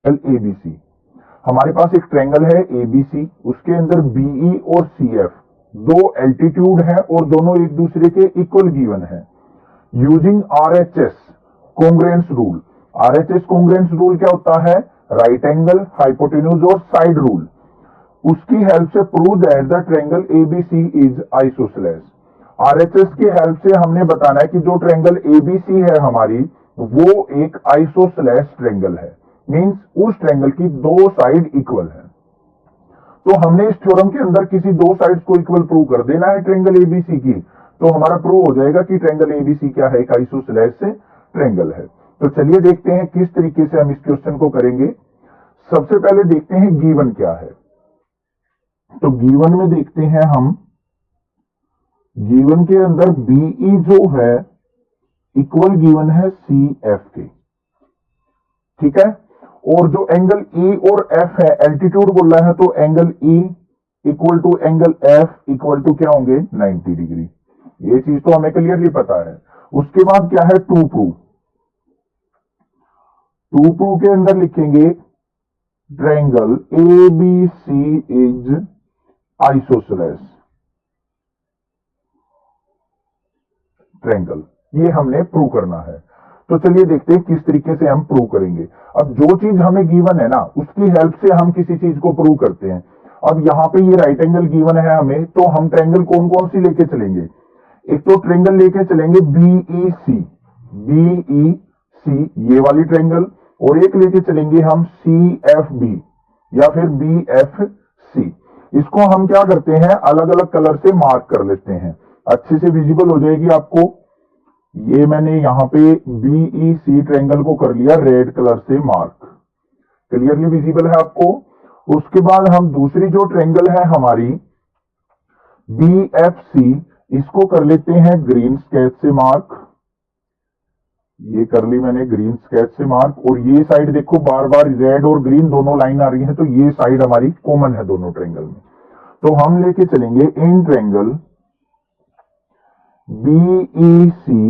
ABC. हमारे पास एक triangle है एबीसी, उसके अंदर बीई और सीएफ दो एल्टीट्यूड है और दोनों एक दूसरे के इक्वल गिवन है। Using RHS congruence rule. RHS congruence rule क्या होता है? राइट एंगल, हाइपोटेन्यूज और साइड रूल। उसकी हेल्प से prove that the triangle ABC is isosceles. RHS की हेल्प से हमने बताना है कि जो ट्रायंगल एबीसी है हमारी, वो एक आइसोसेलेस ट्रायंगल है। मींस उस ट्रायंगल की दो साइड इक्वल है। तो हमने इस थ्योरम के अंदर किसी दो साइड्स को इक्वल प्रूव कर देना है ट्रायंगल एबीसी की, तो हमारा प्रूव हो जाएगा कि ट्रायंगल एबीसी क्या है? एक आइसोसेलेस ट्रायंगल है। तो चलिए देखते हैं किस तरीके से हम इस क्वेश्चन को करेंगे। सबसे पहले देखते हैं गिवन क्या है। तो गिवन में देखते हैं हम, गिवन के अंदर बीई जो है इक्वल गिवन है सी एफ के, ठीक है। और जो एंगल ई और एफ है, एल्टीट्यूड बोल रहा है, तो angle E equal to angle F equal to क्या होंगे? 90 डिग्री। ये चीज तो हमें क्लियरली पता है। उसके बाद क्या है? To prove. टू प्रूव के अंदर लिखेंगे triangle ABC is isosceles triangle. ये हमने प्रूव करना है। तो चलिए देखते हैं किस तरीके से हम प्रूव करेंगे। अब जो चीज हमें गिवन है ना, उसकी हेल्प से हम किसी चीज को प्रूव करते हैं। अब यहां पे ये राइट एंगल गिवन है हमें, तो हम ट्रायंगल कौन कौन सी लेके चलेंगे? एक तो ट्रायंगल लेके चलेंगे बीईसी, बीईसी ये वाली ट्रायंगल, और एक लेके चलेंगे हम सीएफबी या फिर बीएफसी। इसको हम क्या करते हैं? अलग अलग कलर से मार्क कर लेते हैं, अच्छे से विजिबल हो जाएगी आपको। ये मैंने यहां पे बीईसी ट्रायंगल को कर लिया रेड कलर से मार्क, क्लियरली विजिबल है आपको। उसके बाद हम दूसरी जो ट्रायंगल है हमारी बीएफसी, इसको कर लेते हैं ग्रीन स्केच से मार्क। ये कर ली मैंने ग्रीन स्केच से मार्क। और ये साइड देखो बार बार रेड और ग्रीन दोनों लाइन आ रही है, तो ये साइड हमारी कॉमन है दोनों ट्रायंगल में। तो हम लेके चलेंगे इन triangle BEC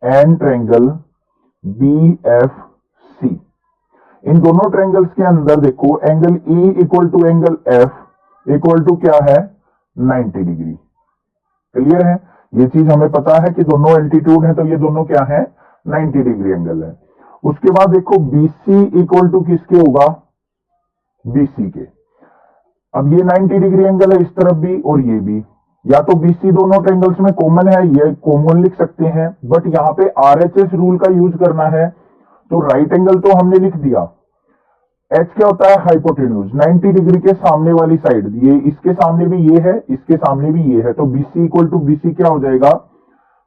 and triangle BFC. इन दोनों ट्रायंगल्स के अंदर देखो angle E equal to angle F equal to क्या है? 90 डिग्री। क्लियर है? ये चीज हमें पता है कि दोनों एल्टीट्यूड है, तो ये दोनों क्या है? 90 डिग्री एंगल है। उसके बाद देखो बीसी इक्वल टू किसके होगा? बीसी के। अब ये 90 डिग्री एंगल है इस तरफ भी और ये भी, या तो बीसी दोनों ट्रायंगल्स में कॉमन है, ये कॉमन लिख सकते हैं, बट यहां पे आरएचएस रूल का यूज करना है, तो राइट एंगल तो हमने लिख दिया। एच क्या होता है? हाइपोटेन्यूज। 90 डिग्री के सामने वाली साइड, ये इसके सामने भी ये है, इसके सामने भी ये है, तो बीसी इक्वल टू बीसी क्या हो जाएगा?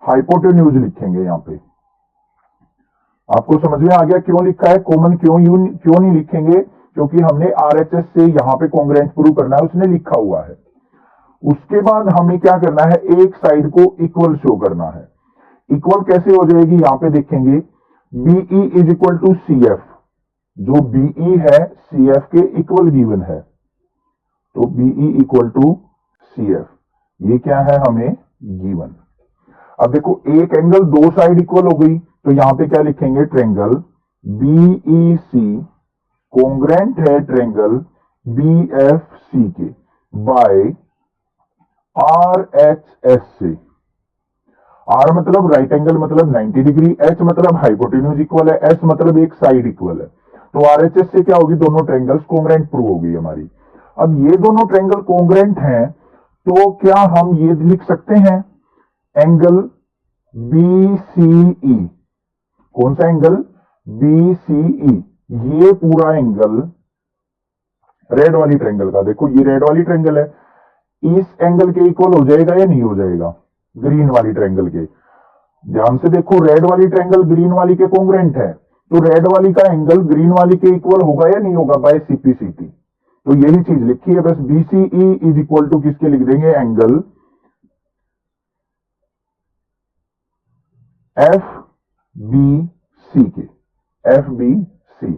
हाइपोटेन्यूज लिखेंगे यहां पे। आपको समझ में आ गया क्यों लिखा है? कॉमन क्यों नहीं लिखेंगे? क्योंकि हमने आरएचएस से यहां पे कॉन्ग्रुएंट प्रूव करना है, उसने लिखा हुआ है। उसके बाद हमें क्या करना है? एक साइड को इक्वल शो करना है। इक्वल कैसे हो जाएगी? यहां पे देखेंगे BE is equal to CF. जो बीई है सीएफ के इक्वल गिवन है, तो बीई इक्वल टू सीएफ, ये क्या है हमें गिवन। अब देखो एक एंगल दो साइड इक्वल हो गई, तो यहां पे क्या लिखेंगे? ट्रायंगल बीईसी कॉन्ग्रुएंट है ट्रायंगल बीएफसी के बाय आरएचएस से। आर मतलब राइट एंगल मतलब 90 डिग्री, एच मतलब हाइपोटेन्यूज इक्वल है, एस मतलब एक साइड इक्वल है। तो आरएचएस से क्या होगी? दोनों ट्रायंगल्स कॉन्ग्रुएंट प्रूव हो गई हमारी। अब ये दोनों ट्रायंगल कॉन्ग्रुएंट हैं, तो क्या हम ये लिख सकते हैं? Angle BCE. कौन सा एंगल? बीसीई। ये पूरा एंगल रेड वाली ट्रायंगल का, देखो ये रेड वाली ट्रायंगल है, इस एंगल के इक्वल हो जाएगा या नहीं हो जाएगा? ग्रीन वाली ट्रायंगल के। ध्यान से देखो, रेड वाली ट्रायंगल ग्रीन वाली के कॉन्ग्रुएंट है, तो रेड वाली का एंगल ग्रीन वाली के इक्वल होगा या नहीं होगा? By CPCT. तो यही चीज लिखी है, बस बीसीई इज इक्वल टू किसके लिख देंगे? एंगल एफ बी सी के, F B C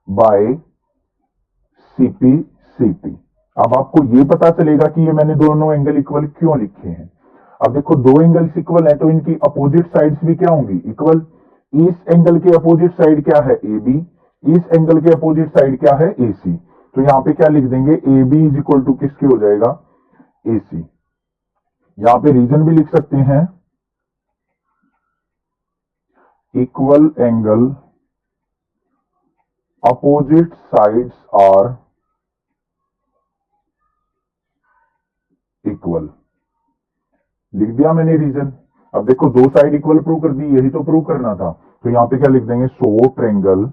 by CPCT. अब आपको यह पता चलेगा कि ये मैंने दोनों एंगल इक्वल क्यों लिखे हैं। अब देखो दो एंगल्स इक्वल है, तो इनकी अपोजिट साइड्स भी क्या होंगी? इक्वल। इस एंगल के अपोजिट साइड क्या है? A B. इस एंगल के अपोजिट साइड क्या है, AC। तो यहां पे क्या लिख देंगे, AB इज इक्वल टू किसके हो जाएगा, AC। यहां पे रीजन भी लिख सकते हैं, equal angle opposite sides are equal. लिख दिया मैंने रीजन। अब देखो दो साइड इक्वल प्रूव कर दी, यही तो प्रूव करना था। तो यहां पे क्या लिख देंगे, so triangle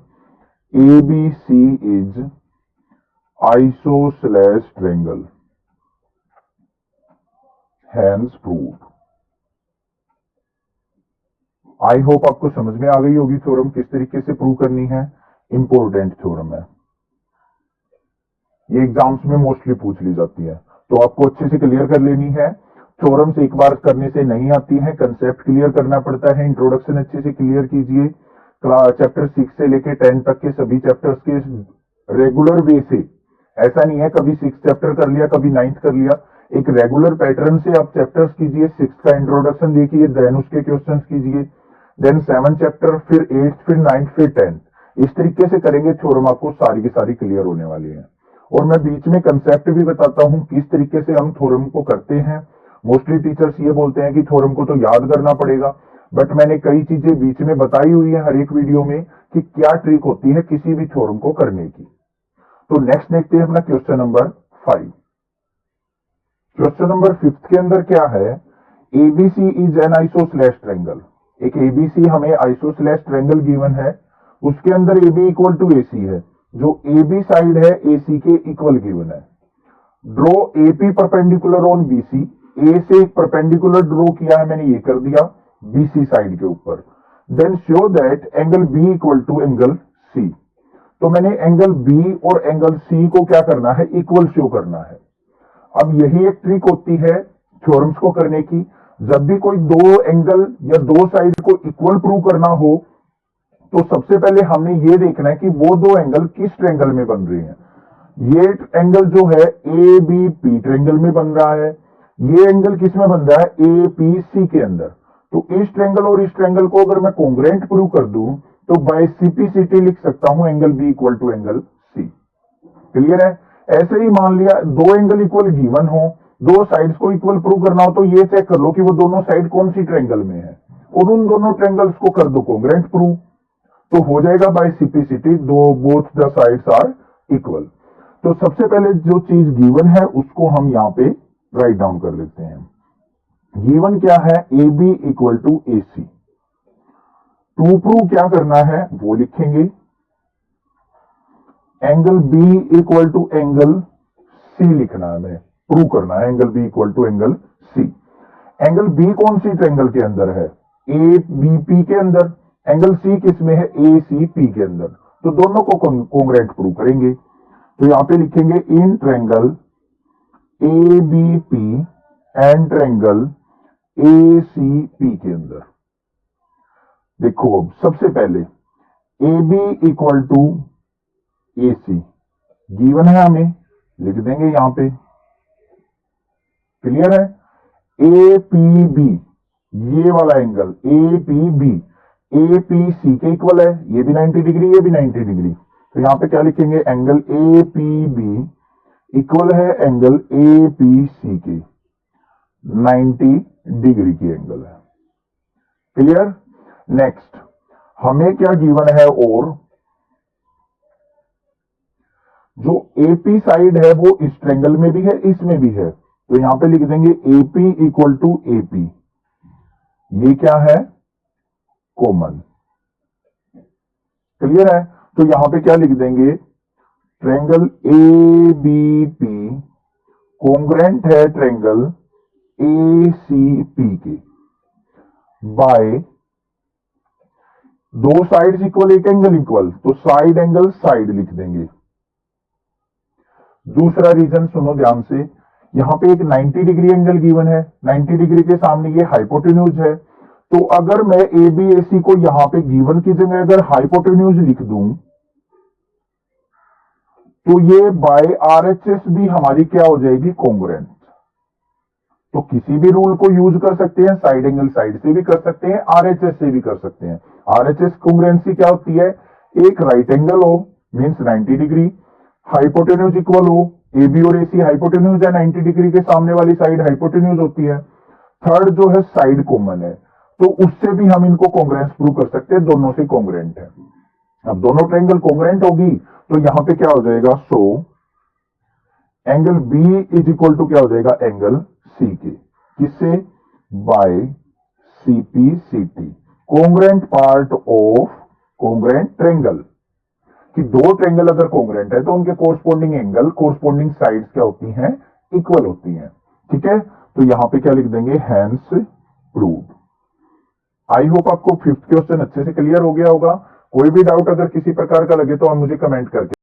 ABC is isosceles triangle, hence proved. I hope आपको समझ में आ गई होगी थ्योरम किस तरीके से प्रूव करनी है। इंपॉर्टेंट थ्योरम है, ये एग्जाम्स में मोस्टली पूछ ली जाती है, तो आपको अच्छे से क्लियर कर लेनी है। थ्योरम्स एक बार करने से नहीं आती है, कंसेप्ट क्लियर करना पड़ता है। इंट्रोडक्शन अच्छे से क्लियर कीजिए, चैप्टर 6 से लेके 10 तक के सभी चैप्टर्स के रेगुलर वे से। ऐसा नहीं है कभी 6 चैप्टर कर लिया, कभी 9th कर लिया। एक रेगुलर पैटर्न से आप चैप्टर्स कीजिए। 6 का इंट्रोडक्शन देखिए, देन उसके क्वेश्चंस कीजिए, देन 7 चैप्टर, फिर 8, फिर 9, फिर 10। इस तरीके से करेंगे, थ्योरम आपको सारी की सारी क्लियर होने वाली है। और मैं बीच में कंसेप्ट भी बताता हूं किस तरीके से हम थ्योरम को करते हैं। मोस्टली टीचर्स ये बोलते हैं कि थ्योरम को तो याद करना पड़ेगा, बट मैंने कई चीजें बीच में बताई हुई है हर एक वीडियो में कि क्या ट्रिक होती है किसी भी थ्योरम को करने की। तो नेक्स्ट देखते हैं अपना क्वेश्चन नंबर 5। क्वेश्चन नंबर 5 के अंदर क्या है, ABC is an isosceles triangle. एक ABC हमें आइसोसेलेस ट्रायंगल गिवन है, उसके अंदर AB इक्वल टू AC है, जो AB साइड है AC के इक्वल गिवन है। Draw AP perpendicular on BC। A से एक परपेंडिकुलर ड्रॉ किया है मैंने, ये कर दिया BC साइड के ऊपर। Then show that angle B equal to angle C। तो मैंने एंगल B और एंगल C को क्या करना है, इक्वल शो करना है। अब यही एक ट्रिक होती है थ्योरम्स को करने की। जब भी कोई दो एंगल या दो साइड को इक्वल प्रूव करना हो, तो सबसे पहले हमने ये देखना है कि वो दो एंगल किस ट्रायंगल में बन रहे हैं। ये एंगल जो है ABP ट्रायंगल में बन रहा है, ये एंगल किस में बन रहा है, APC के अंदर। तो इस ट्रायंगल और इस ट्रायंगल को अगर मैं कॉन्ग्रुएंट प्रूव कर दूं, तो बाय CPCT लिख सकता हूं angle B equal to angle C। Clear है। ऐसे ही मान लिया दो एंगल इक्वल गिवन हो, दो साइड्स को इक्वल प्रूव करना हो, तो ये चेक कर लो कि वो दोनों साइड कौन सी ट्रायंगल में है, और उन दोनों ट्रायंगल्स को कर दो कॉन्ग्रुएंट प्रूव। तो हो जाएगा बाय CPCT दो both the sides are equal. तो सबसे पहले जो चीज गिवन है उसको हम यहां पे राइट डाउन कर लेते हैं। गिवन क्या है, AB equal to AC। To prove क्या करना है वो लिखेंगे, angle B equal to angle C लिखना है, हमें प्रूव करना है angle B equal to angle C। Angle B कौन सी ट्रायंगल के अंदर है, ABP के अंदर। एंगल C किस में है, ACP के अंदर। तो दोनों को कॉन्ग्रुएंट प्रूव करेंगे। तो यहां पे लिखेंगे in triangle ABP and triangle ACP के अंदर। देखो अब सबसे पहले AB equal to AC given है, हमें लिख देंगे यहां पे। क्लियर है। APB ये वाला एंगल APB APC के इक्वल है, ये भी 90 डिग्री, ये भी 90 डिग्री। तो यहां पे क्या लिखेंगे, एंगल APB इक्वल है एंगल APC के, 90 डिग्री की एंगल है। क्लियर। नेक्स्ट हमें क्या गिवन है, और जो AP साइड है वो इस ट्रायंगल में भी है, इसमें भी है। तो यहां पे लिख देंगे AP इक्वल टू AP, ये क्या है, कॉमन। क्लियर है। तो यहां पे क्या लिख देंगे, ट्रायंगल ABP कॉन्ग्रुएंट है ट्रायंगल ACP के, बाय दो साइड्स इक्वल एक एंगल इक्वल, तो साइड एंगल साइड लिख देंगे। दूसरा रीजन सुनो ध्यान से, यहां पे एक 90 डिग्री एंगल गिवन है, 90 डिग्री के सामने ये हाइपोटेन्यूज है। तो अगर मैं ABAC को यहां पे गिवन की जगह अगर हाइपोटेन्यूज लिख दूं, तो ये बाय RHS भी हमारी क्या हो जाएगी, कॉन्ग्रुएंट। तो किसी भी रूल को यूज कर सकते हैं, साइड एंगल साइड से भी कर सकते हैं, RHS से भी कर सकते हैं। RHS कॉन्ग्रुएंसी क्या होती है, एक राइट एंगल हो मीन्स 90 डिग्री, हाइपोटेन्यूज इक्वल हो, ए बी और ए सी हाइपोटेन्यूज है, 90 डिग्री के सामने वाली साइड हाइपोटेन्यूज होती है। थर्ड जो है साइड कॉमन है, तो उससे भी हम इनको कॉन्ग्रेंस प्रूव कर सकते हैं, दोनों से कॉन्ग्रेंट है। अब दोनों ट्रायंगल कॉन्ग्रेंट होगी तो यहां पे क्या हो जाएगा, so angle B is equal to क्या हो जाएगा, एंगल सी के, किससे, by CPCT, congruent part of congruent triangle. कि दो ट्रायंगल अगर कॉन्ग्रेंट है तो उनके कोरस्पॉन्डिंग एंगल, कोरस्पॉन्डिंग साइड्स क्या होती हैं, इक्वल होती हैं। ठीक है, तो यहां पे क्या लिख देंगे, हैंस प्रूव्ड। आई होप आपको फिफ्थ क्वेश्चन अच्छे से क्लियर हो गया होगा। कोई भी डाउट अगर किसी प्रकार का लगे तो आप मुझे कमेंट करके